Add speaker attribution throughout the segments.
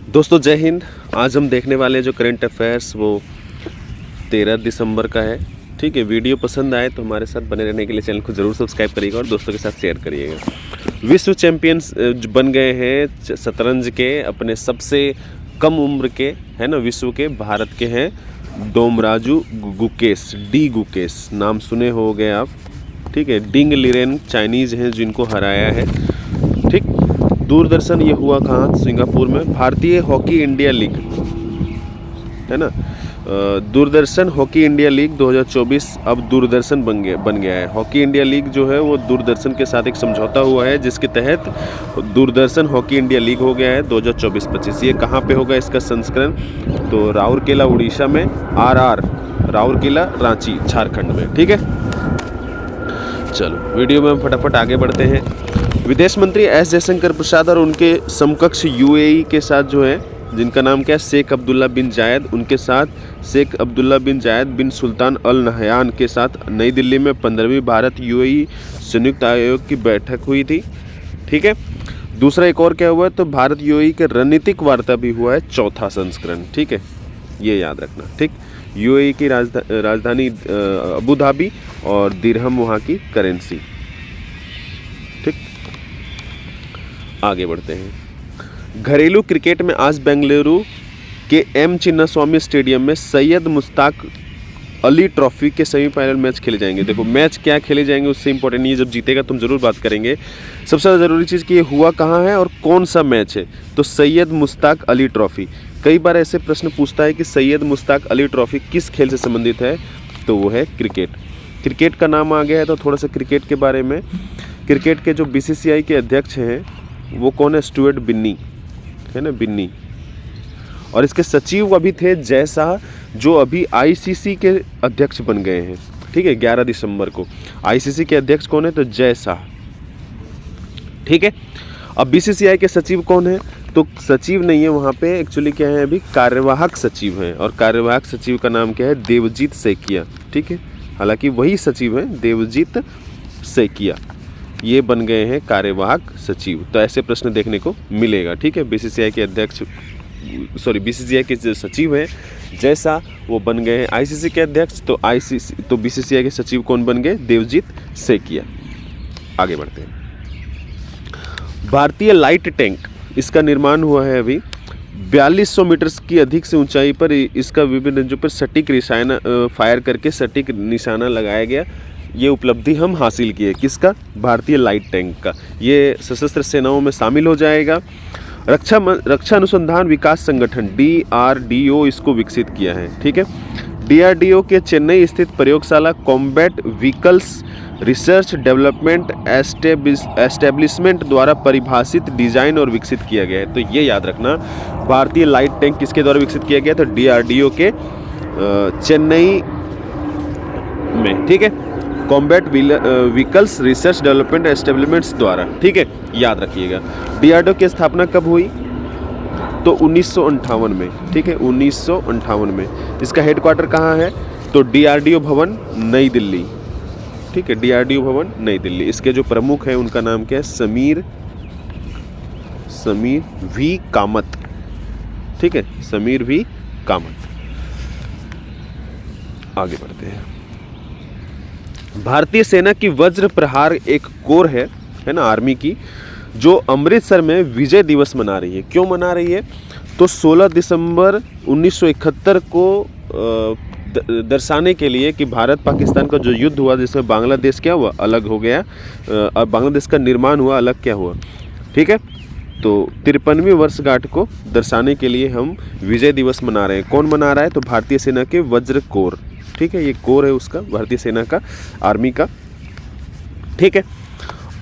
Speaker 1: दोस्तों जय हिंद। आज हम देखने वाले जो करंट अफेयर्स वो 13 दिसंबर का है। ठीक है, वीडियो पसंद आए तो हमारे साथ बने रहने के लिए चैनल को ज़रूर सब्सक्राइब करिएगा और दोस्तों के साथ शेयर करिएगा। विश्व चैंपियंस बन गए हैं शतरंज के अपने सबसे कम उम्र के, है ना, विश्व के, भारत के हैं डोमराजू गुकेश, डी गुकेश, नाम सुने हो गए आप। ठीक है, डिंग लिरेन चाइनीज़ हैं जिनको हराया है। ठीक, दूरदर्शन ये हुआ कहाँ? सिंगापुर में। भारतीय हॉकी इंडिया लीग, है ना, दूरदर्शन हॉकी इंडिया लीग 2024 अब दूरदर्शन बन गया है। हॉकी इंडिया लीग जो है वो दूरदर्शन के साथ एक समझौता हुआ है जिसके तहत दूरदर्शन हॉकी इंडिया लीग हो गया है 2024-25। ये कहाँ पे होगा इसका संस्करण? तो राउरकेला उड़ीसा में, RR राउरकेला, रांची झारखंड में। ठीक है, चलो वीडियो में हम फटाफट आगे बढ़ते हैं। विदेश मंत्री एस जयशंकर प्रसाद और उनके समकक्ष UAE के साथ जो है, जिनका नाम क्या है, शेख अब्दुल्ला बिन जायद, उनके साथ शेख अब्दुल्ला बिन जायद बिन सुल्तान अल नहयान के साथ नई दिल्ली में 15वीं भारत UAE संयुक्त आयोग की बैठक हुई थी। ठीक है, दूसरा एक और क्या हुआ है, तो भारत UAE के रणनीतिक वार्ता भी हुआ है, चौथा संस्करण। ठीक है, ये याद रखना। ठीक, UAE की राजधानी अबू धाबी और दिरहम वहाँ की करेंसी। ठीक, आगे बढ़ते हैं। घरेलू क्रिकेट में आज बेंगलुरु के M चिन्नास्वामी स्टेडियम में सैयद मुश्ताक अली ट्रॉफी के सेमीफाइनल मैच खेले जाएंगे। देखो मैच क्या खेले जाएंगे उससे इंपॉर्टेंट नहीं है, जब जीतेगा तुम जरूर बात करेंगे। सबसे ज़्यादा ज़रूरी चीज़ कि ये हुआ कहाँ है और कौन सा मैच है, तो सैयद मुश्ताक अली ट्रॉफी। कई बार ऐसे प्रश्न पूछता है कि सैयद मुश्ताक अली ट्रॉफी किस खेल से संबंधित है, तो वो है क्रिकेट। क्रिकेट का नाम आ गया है तो थोड़ा सा क्रिकेट के बारे में। क्रिकेट के जो BCCI के अध्यक्ष हैं वो कौन है? स्टुअर्ट बिन्नी, है ना, बिन्नी। और इसके सचिव अभी थे जय शाह, जो अभी ICC के अध्यक्ष बन गए हैं। ठीक है, 11 दिसंबर को ICC के अध्यक्ष कौन है? तो जय शाह। ठीक है, अब BCCI के सचिव कौन है? तो सचिव नहीं है वहाँ पे, एक्चुअली क्या है, अभी कार्यवाहक सचिव हैं, और कार्यवाहक सचिव का नाम क्या है? देवजीत सैकिया। ठीक है, हालांकि वही सचिव हैं, देवजीत सैकिया, ये बन गए हैं कार्यवाहक सचिव। तो ऐसे प्रश्न देखने को मिलेगा। ठीक है, BCCI के अध्यक्ष, सॉरी BCCI के जो सचिव हैं जय शाह, वो बन गए हैं ICC के अध्यक्ष। तो BCCI के सचिव कौन बन गए? देवजीत सैकिया। आगे बढ़ते हैं। भारतीय लाइट टैंक, इसका निर्माण हुआ है अभी 4200 मीटर की अधिक से ऊंचाई पर। इसका विभिन्न रेंजों पर सटीक निशाना फायर करके सटीक निशाना लगाया गया। ये उपलब्धि हम हासिल किए। किसका? भारतीय लाइट टैंक का। ये सशस्त्र सेनाओं में शामिल हो जाएगा। रक्षा अनुसंधान विकास संगठन DRDO इसको विकसित किया है। ठीक है, DRDO के चेन्नई स्थित प्रयोगशाला combat vehicles research development establishment द्वारा परिभाषित, डिजाइन और विकसित किया गया है। तो ये याद रखना, भारतीय लाइट टैंक किसके द्वारा विकसित किया गया? तो DRDO के चेन्नई में। ठीक है, combat vehicles research development establishments द्वारा। ठीक है, याद रखिएगा। DRDO की स्थापना कब हुई? तो 1958 में। ठीक है, 1958 में। इसका हेडक्वार्टर कहाँ है? तो DRDO भवन, नई दिल्ली। ठीक है, DRDO भवन, नई दिल्ली। इसके जो प्रमुख हैं उनका नाम क्या है? समीर V कामत। ठीक है, समीर V कामत। आगे बढ़ते हैं। भारतीय सेना की वज्र प्रहार एक कोर है ना, आर्मी की, जो अमृतसर में विजय दिवस मना रही है। क्यों मना रही है? तो 16 दिसंबर 1971 को दर्शाने के लिए कि भारत पाकिस्तान का जो युद्ध हुआ जिसमें बांग्लादेश क्या हुआ? अलग हो गया, और बांग्लादेश का निर्माण हुआ, अलग क्या हुआ? ठीक है, तो 53वीं वर्षगांठ को दर्शाने के लिए हम विजय दिवस मना रहे हैं। कौन मना रहा है? तो भारतीय सेना के वज्र कोर। ठीक है, ये कोर है उसका, भारतीय सेना का, आर्मी का। ठीक है,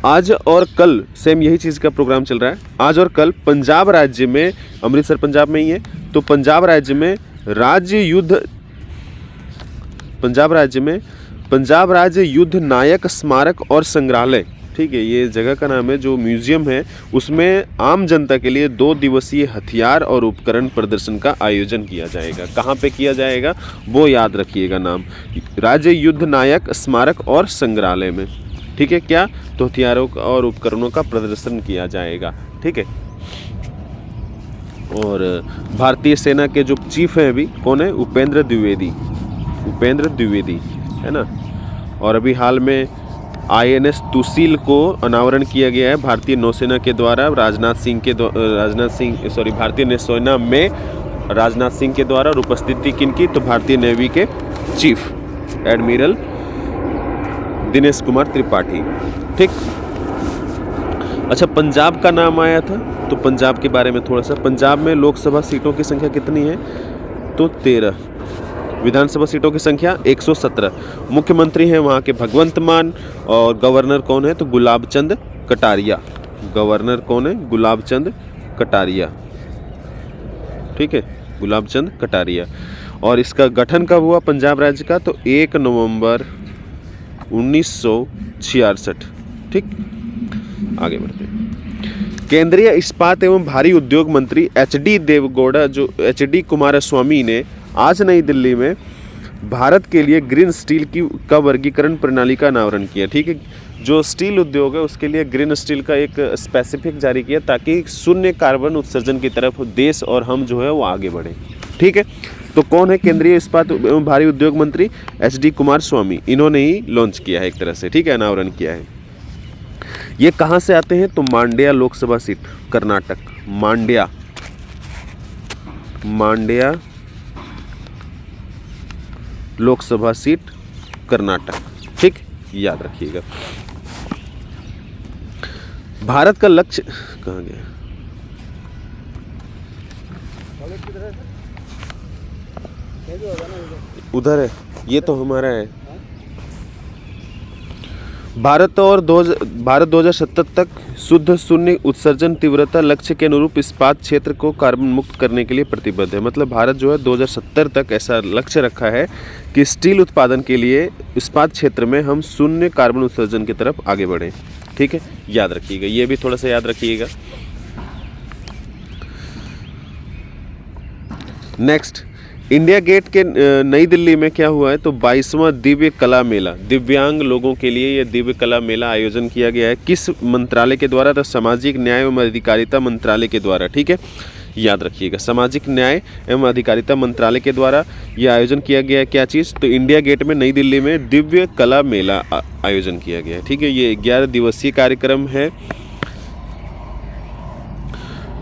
Speaker 1: आज और कल सेम यही चीज़ का प्रोग्राम चल रहा है। आज और कल पंजाब राज्य में, अमृतसर पंजाब में ही है, तो पंजाब राज्य में पंजाब राज्य युद्ध नायक स्मारक और संग्रहालय। ठीक है, ये जगह का नाम है, जो म्यूजियम है उसमें आम जनता के लिए 2 दिवसीय हथियार और उपकरण प्रदर्शन का आयोजन किया जाएगा। कहाँ पे किया जाएगा वो याद रखिएगा नाम, राज्य युद्ध नायक स्मारक और संग्रहालय में। ठीक है, क्या? तो हथियारों और उपकरणों का प्रदर्शन किया जाएगा। ठीक है, और भारतीय सेना के जो चीफ हैं अभी कौन है, उपेंद्र द्विवेदी है ना। और अभी हाल में INS तुसील को अनावरण किया गया है भारतीय नौसेना के द्वारा भारतीय नौसेना में राजनाथ सिंह के द्वारा। और उपस्थिति किनकी, तो भारतीय नेवी के चीफ एडमिरल दिनेश कुमार त्रिपाठी। ठीक। अच्छा, पंजाब का नाम आया था, तो पंजाब के बारे में थोड़ा सा। पंजाब में लोकसभा सीटों की संख्या कितनी है, तो 13। विधानसभा सीटों की संख्या 117। मुख्यमंत्री हैं वहाँ के भगवंत मान। और गवर्नर कौन है, तो गुलाब चंद कटारिया। गवर्नर कौन है, गुलाब चंद कटारिया। ठीक है, गुलाब चंद कटारिया। और इसका गठन कब हुआ पंजाब राज्य का, तो 1 नवंबर 1966। ठीक, आगे बढ़ते हैं। केंद्रीय इस्पात एवं भारी उद्योग मंत्री HD कुमारस्वामी ने आज नई दिल्ली में भारत के लिए ग्रीन स्टील का वर्गीकरण प्रणाली का अनावरण किया। ठीक है, जो स्टील उद्योग है उसके लिए ग्रीन स्टील का एक स्पेसिफिक जारी किया ताकि शून्य कार्बन उत्सर्जन की तरफ देश और हम जो है वो आगे बढ़े। ठीक है, तो कौन है केंद्रीय इस्पात एवं भारी उद्योग मंत्री, HD कुमारस्वामी। इन्होंने ही लॉन्च किया है एक तरह से। ठीक है, अनावरण किया है। ये कहाँ से आते हैं, तो मांड्या लोकसभा सीट, कर्नाटक। मांड्या लोकसभा सीट, कर्नाटक। ठीक, याद रखिएगा। भारत का लक्ष्य कहाँ गया, उधर है, ये तो हमारा है। भारत 2070 तक शुद्ध शून्य उत्सर्जन तीव्रता लक्ष्य के अनुरूप इस्पात क्षेत्र को कार्बन मुक्त करने के लिए प्रतिबद्ध है। मतलब भारत जो है 2070 तक ऐसा लक्ष्य रखा है कि स्टील उत्पादन के लिए इस्पात क्षेत्र में हम शून्य कार्बन उत्सर्जन की तरफ आगे बढ़ें। ठीक है, याद रखिएगा, ये भी थोड़ा सा याद रखिएगा। नेक्स्ट, इंडिया गेट के नई दिल्ली में क्या हुआ है, तो 22वां दिव्य कला मेला, दिव्यांग लोगों के लिए ये दिव्य कला मेला आयोजन किया गया है। किस मंत्रालय के द्वारा, तो सामाजिक न्याय एवं अधिकारिता मंत्रालय के द्वारा। ठीक है, याद रखिएगा, सामाजिक न्याय एवं अधिकारिता मंत्रालय के द्वारा ये आयोजन किया गया है। क्या चीज़, तो इंडिया गेट में नई दिल्ली में दिव्य कला मेला आयोजन किया गया है। ठीक है, ये 11 दिवसीय कार्यक्रम है।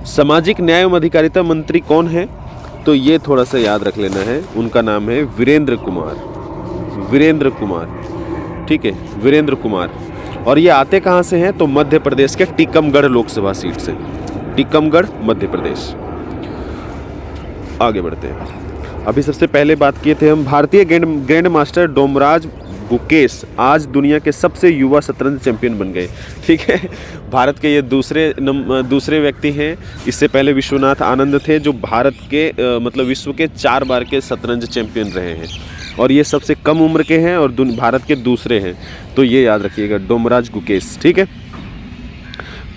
Speaker 1: सामाजिक न्याय एवं अधिकारिता मंत्री कौन है, तो ये थोड़ा सा याद रख लेना है, उनका नाम है वीरेंद्र कुमार। ठीक है, वीरेंद्र कुमार। और ये आते कहाँ से हैं, तो मध्य प्रदेश के टीकमगढ़ लोकसभा सीट से। टीकमगढ़, मध्य प्रदेश। आगे बढ़ते हैं। अभी सबसे पहले बात किए थे हम भारतीय ग्रैंड मास्टर डोमराज गुकेश आज दुनिया के सबसे युवा शतरंज चैंपियन बन गए। ठीक है, भारत के ये दूसरे व्यक्ति हैं। इससे पहले विश्वनाथ आनंद थे जो भारत के मतलब विश्व के 4 बार के शतरंज चैंपियन रहे हैं। और ये सबसे कम उम्र के हैं और भारत के दूसरे हैं, तो ये याद रखिएगा, डोमराज गुकेश। ठीक है,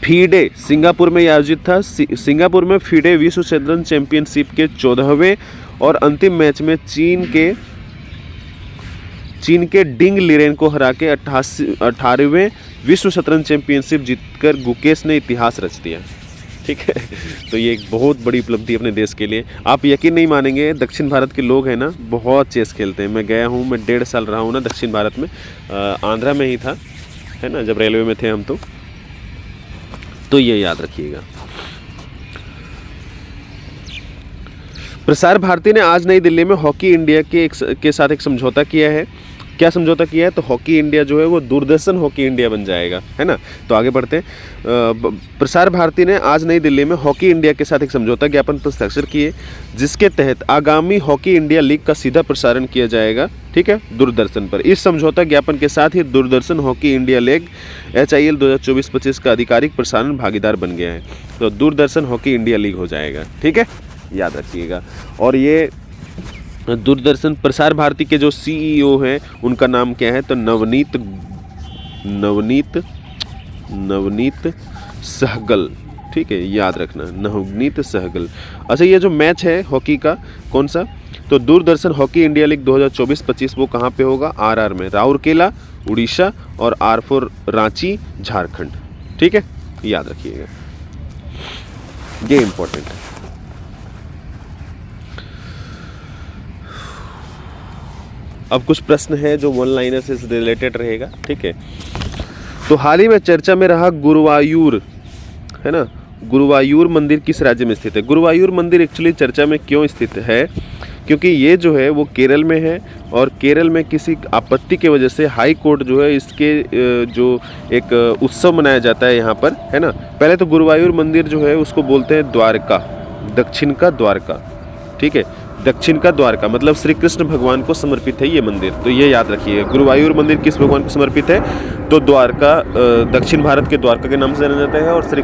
Speaker 1: फीडे सिंगापुर में आयोजित था। सिंगापुर में फीडे विश्व शतरंज चैंपियनशिप के 14वें और अंतिम मैच में चीन के डिंग लिरेन को हरा के 18वें विश्व शतरंज चैंपियनशिप जीतकर गुकेश ने इतिहास रच दिया। ठीक है, तो ये एक बहुत बड़ी उपलब्धि अपने देश के लिए। आप यकीन नहीं मानेंगे, दक्षिण भारत के लोग हैं ना, बहुत चेस खेलते हैं। मैं गया हूँ, मैं 1.5 साल रहा हूँ ना दक्षिण भारत में, आंध्रा में ही था, है ना, जब रेलवे में थे हम। तो ये याद रखिएगा। प्रसार भारती ने आज नई दिल्ली में हॉकी इंडिया के साथ एक समझौता किया है। क्या समझौता किया है, तो हॉकी इंडिया जो है वो दूरदर्शन हॉकी इंडिया बन जाएगा, है ना। तो आगे बढ़ते हैं। प्रसार भारती ने आज नई दिल्ली में हॉकी इंडिया के साथ एक समझौता ज्ञापन पर हस्ताक्षर किए, जिसके तहत आगामी हॉकी इंडिया लीग का सीधा प्रसारण किया जाएगा। ठीक है, दूरदर्शन पर। इस समझौता ज्ञापन के साथ ही Doordarshan hockey India league HIL 2024-25 का आधिकारिक प्रसारण भागीदार बन गया है। तो दूरदर्शन हॉकी इंडिया लीग हो जाएगा। ठीक है, याद रखिएगा। और ये दूरदर्शन प्रसार भारती के जो CEO हैं उनका नाम क्या है, तो नवनीत सहगल। ठीक है, याद रखना, नवनीत सहगल। अच्छा, ये जो मैच है हॉकी का कौन सा, तो दूरदर्शन हॉकी इंडिया लीग 2024-25 वो कहाँ पे होगा, RR में, राउरकेला उड़ीसा और R4 रांची झारखंड। ठीक है, याद रखिएगा, ये इम्पोर्टेंट है। अब कुछ प्रश्न है जो वन लाइनर से रिलेटेड रहेगा, ठीक है। तो हाल ही में चर्चा में रहा गुरुवायूर, है ना, गुरुवायूर मंदिर किस राज्य में स्थित है? गुरुवायूर मंदिर एक्चुअली चर्चा में क्यों स्थित है? क्योंकि ये जो है वो केरल में है, और केरल में किसी आपत्ति की वजह से हाई कोर्ट जो है इसके जो एक उत्सव मनाया जाता है यहाँ पर, है ना। पहले तो गुरुवायूर मंदिर जो है उसको बोलते हैं द्वारका, दक्षिण का द्वारका, ठीक है। दक्षिण का द्वारका मतलब श्री कृष्ण भगवान को समर्पित है ये मंदिर, तो ये याद रखिए। गुरुवायूर मंदिर किस भगवान को समर्पित है? तो द्वारका, दक्षिण भारत के द्वारका के नाम से जाना जाता है, और श्री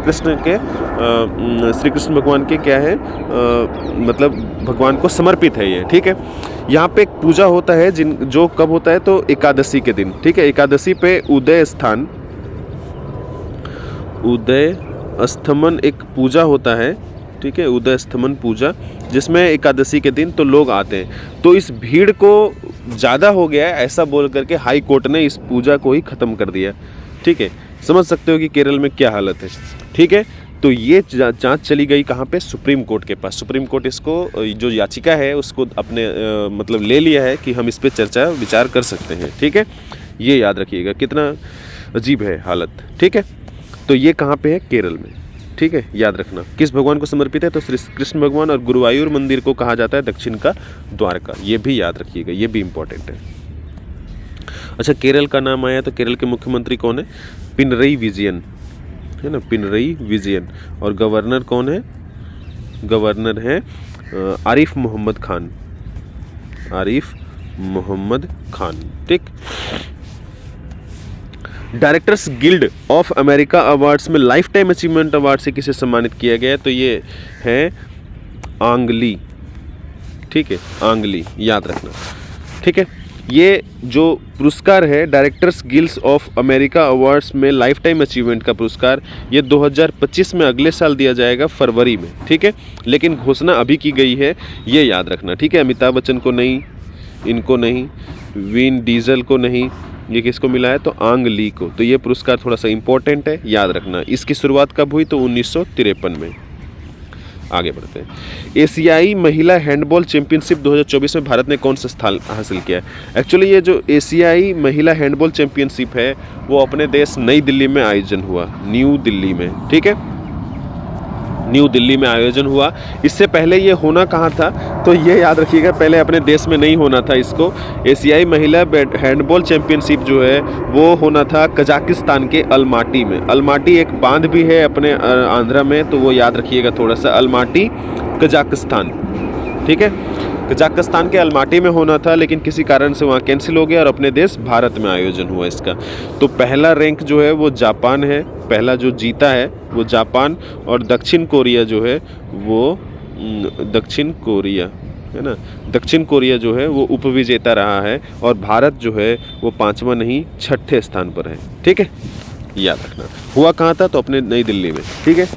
Speaker 1: कृष्ण भगवान के क्या है, मतलब भगवान को समर्पित है ये, ठीक है। यहाँ पे एक पूजा होता है जो कब होता है? तो एकादशी के दिन, ठीक है। एकादशी पे उदय अस्थमन एक पूजा होता है, ठीक है, उदय अस्थमन पूजा, जिसमें एकादशी के दिन तो लोग आते हैं। तो इस भीड़ को ज़्यादा हो गया है ऐसा बोल करके हाई कोर्ट ने इस पूजा को ही ख़त्म कर दिया, ठीक है। समझ सकते हो कि केरल में क्या हालत है, ठीक है। तो ये जांच चली गई कहाँ पे? सुप्रीम कोर्ट के पास। सुप्रीम कोर्ट इसको जो याचिका है उसको अपने मतलब ले लिया है कि हम इस पे चर्चा विचार कर सकते हैं, ठीक है। ये याद रखिएगा, कितना अजीब है हालत, ठीक है। तो ये कहाँ पे है? केरल में, ठीक है, याद रखना। किस भगवान को समर्पित है? तो श्री कृष्ण भगवान, और गुरुवायूर मंदिर को कहा जाता है दक्षिण का द्वारका, ये भी याद रखिएगा, ये भी इम्पोर्टेंट है। अच्छा, केरल का नाम आया तो केरल के मुख्यमंत्री कौन है? पिनरई विजयन, है ना, पिनरई विजयन। और गवर्नर कौन है? गवर्नर है आरिफ मोहम्मद खान, आरिफ मोहम्मद खान, ठीक। Directors guild of America awards में लाइफ टाइम अचीवमेंट अवार्ड से किसे सम्मानित किया गया है? तो ये है आंग ली, ठीक है, आंग ली, याद रखना, ठीक है। ये जो पुरस्कार है directors guild of America awards में लाइफ टाइम अचीवमेंट का पुरस्कार, ये 2025 में अगले साल दिया जाएगा फरवरी में, ठीक है। लेकिन घोषणा अभी की गई है, ये याद रखना, ठीक है। अमिताभ बच्चन को नहीं, इनको नहीं, विन डीजल को नहीं, ये किसको मिला है? तो आंग ली को। तो ये पुरस्कार थोड़ा सा इम्पोर्टेंट है, याद रखना। इसकी शुरुआत कब हुई? तो 1953 में। आगे बढ़ते हैं। एशियाई महिला हैंडबॉल चैंपियनशिप 2024 में भारत ने कौन सा स्थान हासिल किया है? एक्चुअली ये जो एशियाई महिला हैंडबॉल चैंपियनशिप है वो अपने देश नई दिल्ली में आयोजन हुआ, न्यू दिल्ली में, ठीक है, न्यू दिल्ली में आयोजन हुआ। इससे पहले ये होना कहाँ था? तो ये याद रखिएगा, पहले अपने देश में नहीं होना था इसको। एशियाई महिला हैंडबॉल चैंपियनशिप जो है वो होना था कजाकिस्तान के अलमाटी में। अलमाटी एक बांध भी है अपने आंध्रा में, तो वो याद रखिएगा थोड़ा सा, अलमाटी कजाकिस्तान, ठीक है। कजाकिस्तान के अलमाटी में होना था, लेकिन किसी कारण से वहाँ कैंसिल हो गया और अपने देश भारत में आयोजन हुआ इसका। तो पहला रैंक जो है वो जापान है, पहला जो जीता है वो जापान, और दक्षिण कोरिया जो है वो दक्षिण कोरिया, है ना, दक्षिण कोरिया जो है वो उपविजेता रहा है, और भारत जो है वो 5वां नहीं 6ठे स्थान पर है, ठीक है, याद रखना। हुआ कहाँ था? तो अपने नई दिल्ली में, ठीक है।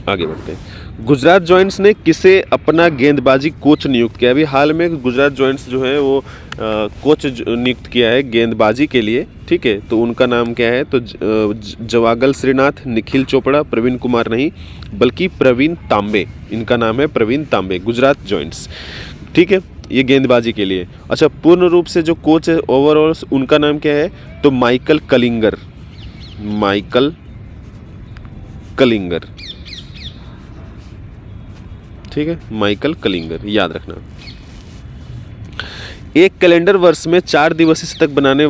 Speaker 1: आगे बढ़ते हैं। गुजरात जॉइंट्स ने किसे अपना गेंदबाजी कोच नियुक्त किया? अभी हाल में गुजरात जॉइंट्स जो है वो कोच नियुक्त किया है गेंदबाजी के लिए, ठीक है। तो उनका नाम क्या है? तो जवागल श्रीनाथ, निखिल चोपड़ा, प्रवीण कुमार नहीं बल्कि प्रवीण तांबे, इनका नाम है प्रवीण तांबे, गुजरात जॉइंट्स, ठीक है, ये गेंदबाजी के लिए। अच्छा, पूर्ण रूप से जो कोच है ओवरऑल उनका नाम क्या है? तो माइकल कलिंगर, माइकल कलिंगर, ठीक है, माइकल कलिंगर, याद रखना। एक कैलेंडर वर्ष में 4 दिवसीय शतक बनाने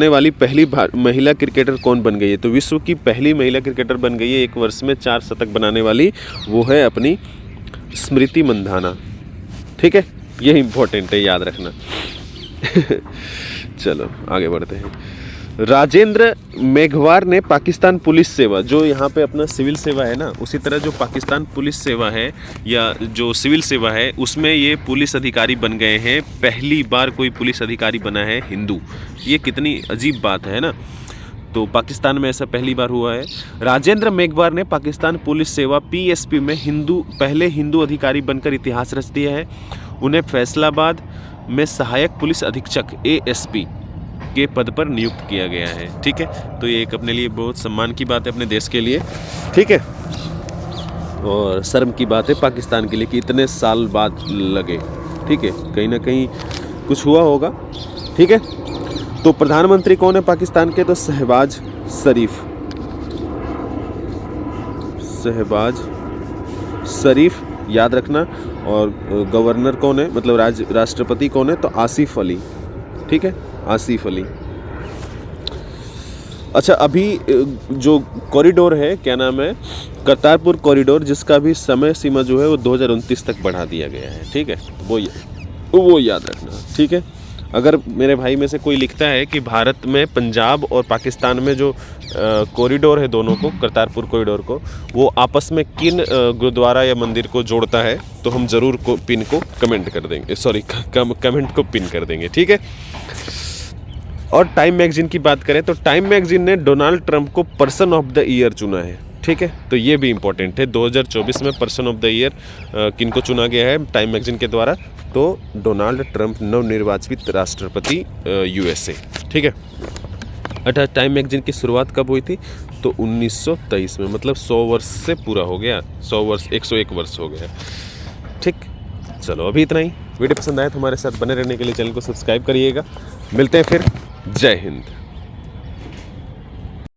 Speaker 1: वाली पहली महिला क्रिकेटर कौन बन गई है? तो विश्व की पहली महिला क्रिकेटर बन गई है एक वर्ष में 4 शतक बनाने वाली, वो है अपनी स्मृति मंधाना, ठीक है, ये इंपॉर्टेंट है, याद रखना। चलो आगे बढ़ते हैं। राजेंद्र मेघवार ने पाकिस्तान पुलिस सेवा, जो यहाँ पे अपना सिविल सेवा है ना, उसी तरह जो पाकिस्तान पुलिस सेवा है या जो सिविल सेवा है उसमें ये पुलिस अधिकारी बन गए हैं। पहली बार कोई पुलिस अधिकारी बना है हिंदू, ये कितनी अजीब बात है ना। तो पाकिस्तान में ऐसा पहली बार हुआ है। राजेंद्र मेघवार ने पाकिस्तान पुलिस सेवा PSP में पहले हिंदू अधिकारी बनकर इतिहास रच दिया है। उन्हें फैसलाबाद में सहायक पुलिस अधीक्षक ASP के पद पर नियुक्त किया गया है, ठीक है। तो ये एक अपने लिए बहुत सम्मान की बात है अपने देश के लिए, ठीक है। और शर्म की बात है पाकिस्तान के लिए कि इतने साल बाद लगे, ठीक है, कहीं ना कहीं कुछ हुआ होगा, ठीक है। तो प्रधानमंत्री कौन है पाकिस्तान के? तो शहबाज शरीफ याद रखना। और गवर्नर कौन है, मतलब राष्ट्रपति कौन है? तो आसिफ अली, ठीक है, आसिफ अली। अच्छा, अभी जो कॉरिडोर है, क्या नाम है, करतारपुर कॉरिडोर, जिसका भी समय सीमा जो है वो 2029 तक बढ़ा दिया गया है, ठीक है, वो याद रखना, ठीक है। अगर मेरे भाई में से कोई लिखता है कि भारत में पंजाब और पाकिस्तान में जो कॉरिडोर है दोनों को, करतारपुर कॉरिडोर को, वो आपस में किन गुरुद्वारा या मंदिर को जोड़ता है, तो हम ज़रूर पिन को कमेंट कर देंगे, सॉरी कमेंट को पिन कर देंगे, ठीक है। और टाइम मैगजीन की बात करें तो टाइम मैगजीन ने डोनाल्ड ट्रंप को पर्सन ऑफ द ईयर चुना है, ठीक है, तो ये भी इम्पोर्टेंट है। 2024 में पर्सन ऑफ द ईयर किनको चुना गया है टाइम मैगजीन के द्वारा? तो डोनाल्ड ट्रंप, नवनिर्वाचित राष्ट्रपति USA, ठीक है। अच्छा, टाइम मैगजीन की शुरुआत कब हुई थी? तो 1923 में, मतलब 100 वर्ष से पूरा हो गया, 101 वर्ष हो गया, ठीक। चलो अभी इतना ही। वीडियो पसंद आया तो हमारे साथ बने रहने के लिए चैनल को सब्सक्राइब करिएगा। मिलते हैं फिर। जय हिंद।